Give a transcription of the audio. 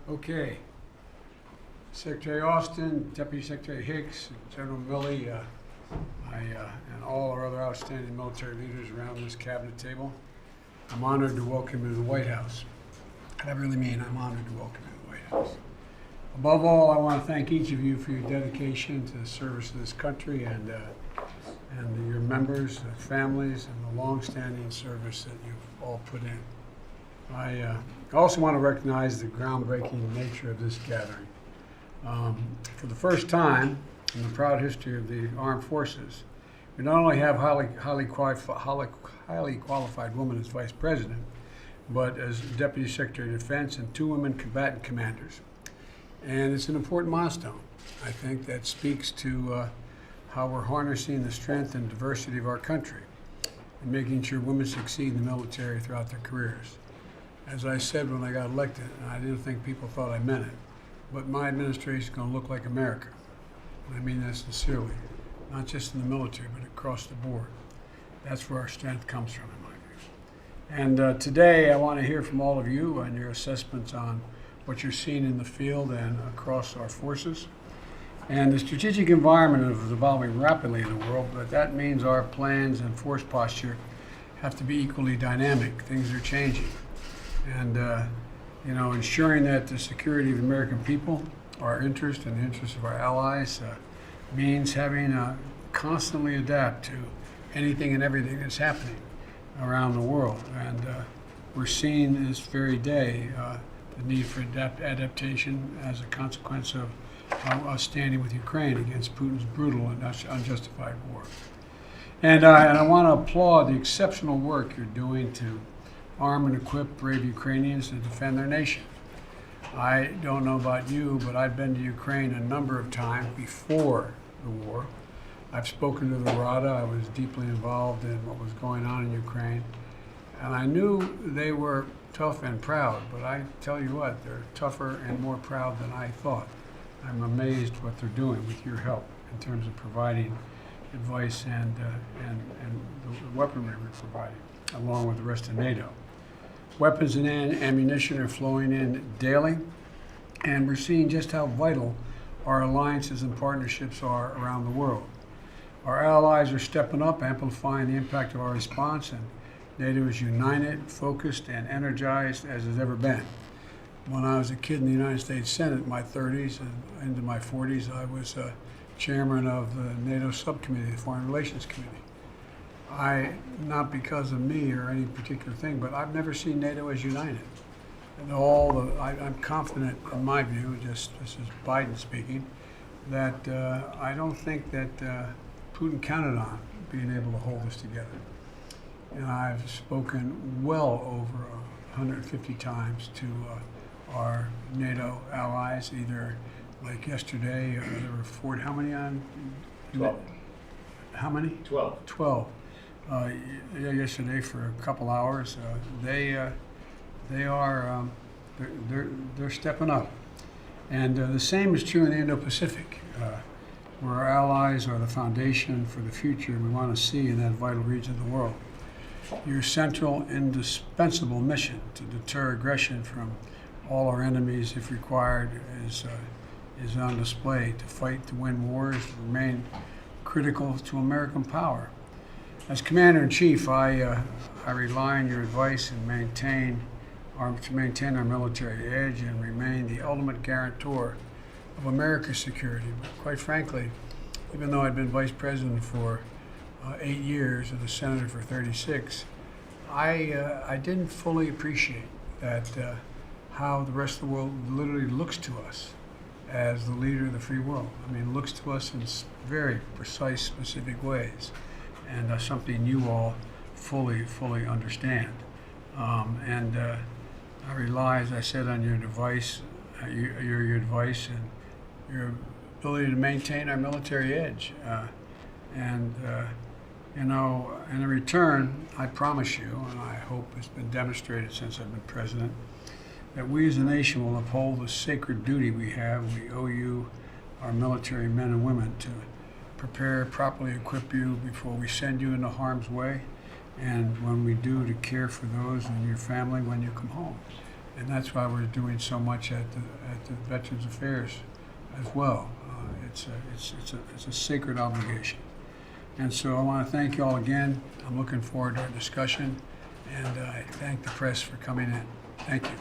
Okay. Secretary Austin, Deputy Secretary Hicks, General Milley, and all our other outstanding military leaders around this cabinet table. I'm honored to welcome you to the White House. I really mean I'm honored to welcome you to the White House. Above all, I want to thank each of you for your dedication to the service of this country and your members, their families, and the long-standing service that you've all put in. I also want to recognize the groundbreaking nature of this gathering. For the first time in the proud history of the armed forces, we not only have highly qualified women as vice president, but as Deputy Secretary of Defense and 2 women combatant commanders. And it's an important milestone. I think that speaks to how we're harnessing the strength and diversity of our country and making sure women succeed in the military throughout their careers. As I said when I got elected, and I didn't think people thought I meant it, but my administration is going to look like America. And I mean that sincerely, not just in the military, but across the board. That's where our strength comes from, in my view. And today, I want to hear from all of you on your assessments on what you're seeing in the field and across our forces. And the strategic environment is evolving rapidly in the world, but that means our plans and force posture have to be equally dynamic. Things are changing. And ensuring that the security of the American people, our interest and the interests of our allies, means having to constantly adapt to anything and everything that's happening around the world. And we're seeing this very day the need for adaptation as a consequence of us standing with Ukraine against Putin's brutal and unjustified war. And I want to applaud the exceptional work you're doing to arm and equip brave Ukrainians to defend their nation. I don't know about you, but I've been to Ukraine a number of times before the war. I've spoken to the Rada. I was deeply involved in what was going on in Ukraine. And I knew they were tough and proud, but I tell you what, they're tougher and more proud than I thought. I'm amazed what they're doing with your help in terms of providing advice and the weaponry we're providing, along with the rest of NATO. Weapons and ammunition are flowing in daily, and we're seeing just how vital our alliances and partnerships are around the world. Our allies are stepping up, amplifying the impact of our response, and NATO is united, focused, and energized as it's ever been. When I was a kid in the United States Senate in my 30s and into my 40s, I was chairman of the NATO subcommittee, the Foreign Relations Committee. Not because of me or any particular thing, but I've never seen NATO as united. And I'm confident, in my view, this is Biden speaking, that I don't think that Putin counted on being able to hold us together. And I've spoken well over 150 times to our NATO allies, either like yesterday, there were 40, how many on? 12. How many? 12. 12. Yesterday for a couple hours. They're stepping up. And the same is true in the Indo-Pacific, where our allies are the foundation for the future we want to see in that vital region of the world. Your central, indispensable mission to deter aggression from all our enemies, if required, is on display. To fight to win wars remain critical to American power. As Commander-in-Chief, I rely on your advice and to maintain our military edge and remain the ultimate guarantor of America's security. But quite frankly, even though I've been Vice President for 8 years and a Senator for 36, I didn't fully appreciate that how the rest of the world literally looks to us as the leader of the free world. I mean, looks to us in very precise, specific ways, and something you all fully understand. I rely, as I said, on your advice, your advice and your ability to maintain our military edge. In return, I promise you, and I hope it's been demonstrated since I've been president, that we as a nation will uphold the sacred duty we have. We owe you, our military men and women, to prepare, properly equip you before we send you into harm's way, and when we do, to care for those in your family when you come home. And that's why we're doing so much at the Veterans Affairs as well. It's a sacred obligation. And so I want to thank you all again. I'm looking forward to our discussion, and I thank the press for coming in. Thank you.